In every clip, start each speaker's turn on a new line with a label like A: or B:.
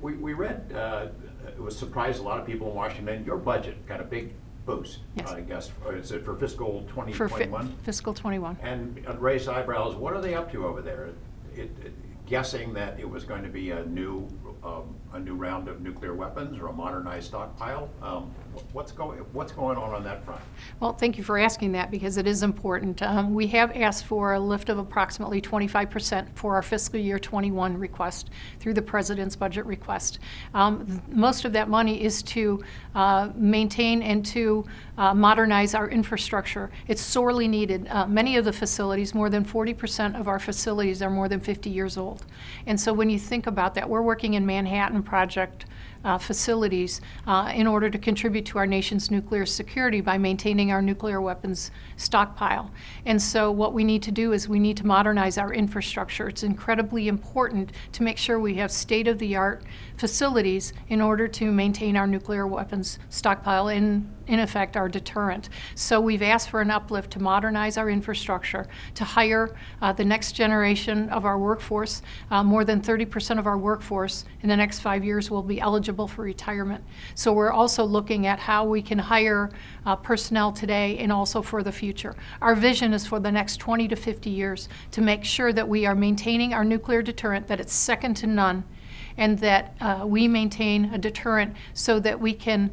A: We read, it was surprised a lot of people in Washington, your budget got a big boost,
B: Yes.
A: I guess. Is it for fiscal
B: For
A: 2021?
B: fiscal 21.
A: And raised eyebrows, what are they up to over there? Guessing that it was going to be a new round of nuclear weapons or a modernized stockpile. What's going on that front?
B: Well, thank you for asking that because it is important. We have asked for a lift of approximately 25% for our fiscal year 21 request through the President's budget request. Most of that money is to maintain and to modernize our infrastructure. It's sorely needed. Many of the facilities, more than 40% of our facilities are more than 50 years old. And so when you think about that, we're working in Manhattan Project facilities in order to contribute to our nation's nuclear security by maintaining our nuclear weapons stockpile. And so what we need to do is we need to modernize our infrastructure. It's incredibly important to make sure we have state-of-the-art facilities in order to maintain our nuclear weapons stockpile and, in effect, our deterrent. So we've asked for an uplift to modernize our infrastructure, to hire the next generation of our workforce. More than 30% of our workforce in the next 5 years will be eligible for retirement. So we're also looking at how we can hire personnel today and also for the future. Our vision is for the next 20 to 50 years to make sure that we are maintaining our nuclear deterrent, that it's second to none, and that we maintain a deterrent so that we can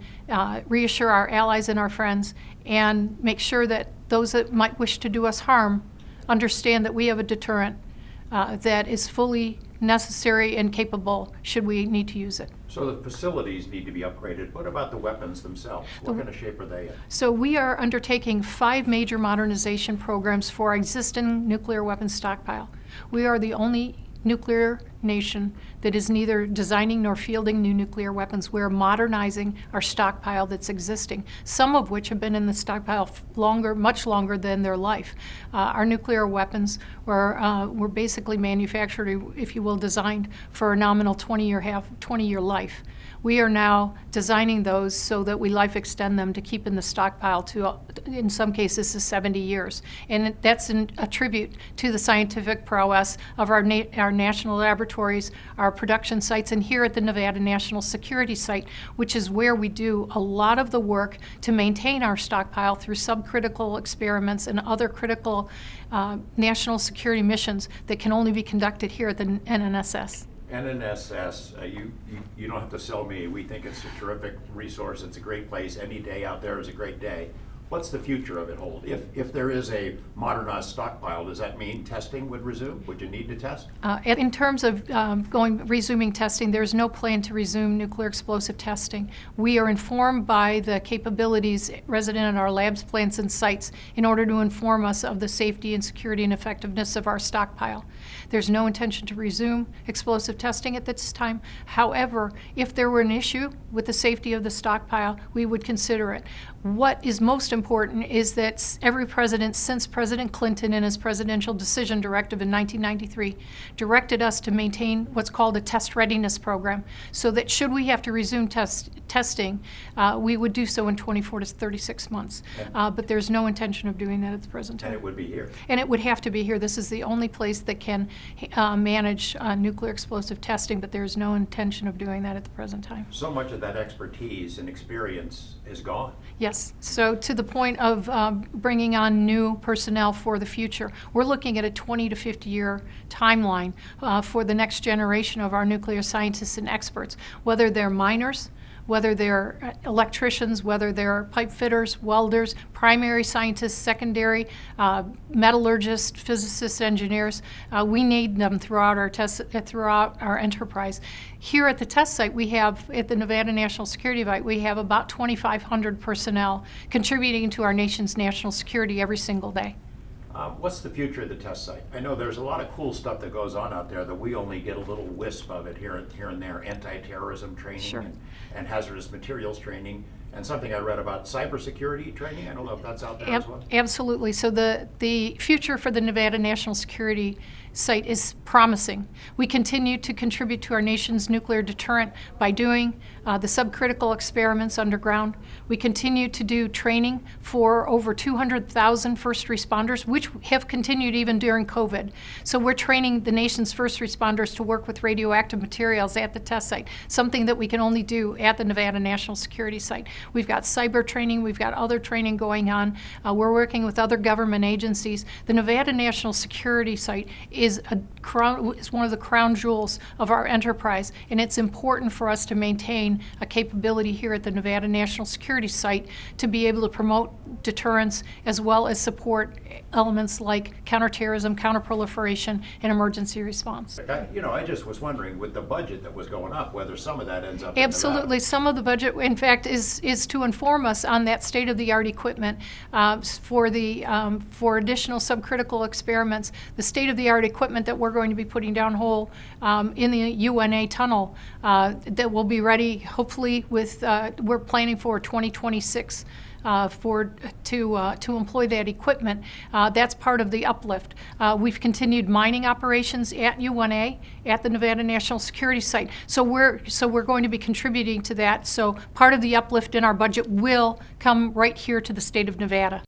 B: reassure our allies and our friends and make sure that those that might wish to do us harm understand that we have a deterrent that is fully necessary and capable should we need to use it.
A: So the facilities need to be upgraded. What about the weapons themselves? What kind of shape are they in?
B: So we are undertaking 5 major modernization programs for our existing nuclear weapons stockpile. We are the only nuclear nation that is neither designing nor fielding new nuclear weapons. We're modernizing our stockpile that's existing, some of which have been in the stockpile much longer than their life. Our nuclear weapons were basically manufactured, if you will, designed for a nominal 20-year life. We are now designing those so that we life extend them to keep in the stockpile to, in some cases, to 70 years. And that's a tribute to the scientific prowess of our national laboratories, our production sites, and here at the Nevada National Security Site, which is where we do a lot of the work to maintain our stockpile through subcritical experiments and other critical national security missions that can only be conducted here at the NNSS.
A: NNSS, you don't have to sell me. We think it's a terrific resource. It's a great place. Any day out there is a great day. What's the future of it hold? If there is a modernized stockpile, does that mean testing would resume? Would you need to test?
B: In terms of resuming testing, there's no plan to resume nuclear explosive testing. We are informed by the capabilities resident in our labs, plants, and sites in order to inform us of the safety and security and effectiveness of our stockpile. There's no intention to resume explosive testing at this time. However, if there were an issue with the safety of the stockpile, we would consider it. What is most important is that every president since President Clinton in his presidential decision directive in 1993 directed us to maintain what's called a test readiness program so that should we have to resume testing, we would do so in 24 to 36 months. But there's no intention of doing that at the present time.
A: And it would be here.
B: And it would have to be here. This is the only place that can manage nuclear explosive testing, but there's no intention of doing that at the present time.
A: So much of that expertise and experience is gone.
B: Yes. So to the point of bringing on new personnel for the future, we're looking at a 20 to 50 year timeline for the next generation of our nuclear scientists and experts, whether they're miners, whether they're electricians, whether they're pipe fitters, welders, primary scientists, secondary, metallurgists, physicists, engineers. We need them throughout our enterprise. Here at the test site, we have, at the Nevada National Security Site, we have about 2,500 personnel contributing to our nation's national security every single day.
A: What's the future of the test site? I know there's a lot of cool stuff that goes on out there that we only get a little wisp of it here and there. Anti-terrorism training
B: Sure.
A: and hazardous materials training. And something I read about cybersecurity training, I don't know if that's out there as well.
B: Absolutely. So the future for the Nevada National Security Site is promising. We continue to contribute to our nation's nuclear deterrent by doing the subcritical experiments underground. We continue to do training for over 200,000 first responders, which have continued even during COVID. So we're training the nation's first responders to work with radioactive materials at the test site, something that we can only do at the Nevada National Security Site. We've got cyber training, we've got other training going on. We're working with other government agencies. The Nevada National Security Site is one of the crown jewels of our enterprise, and it's important for us to maintain a capability here at the Nevada National Security Site to be able to promote deterrence as well as support elements like counterterrorism, counterproliferation, and emergency response.
A: I just was wondering with the budget that was going up, whether some of that ends up in
B: Absolutely.
A: Nevada.
B: Some of the budget, in fact, is to inform us on that state-of-the-art equipment for additional subcritical experiments. The state-of-the-art equipment that we're going to be putting down hole in the UNA tunnel that will be ready, hopefully, we're planning for 2026. To employ that equipment. That's part of the uplift. We've continued mining operations at UNA at the Nevada National Security Site. So we're going to be contributing to that. So part of the uplift in our budget will come right here to the state of Nevada.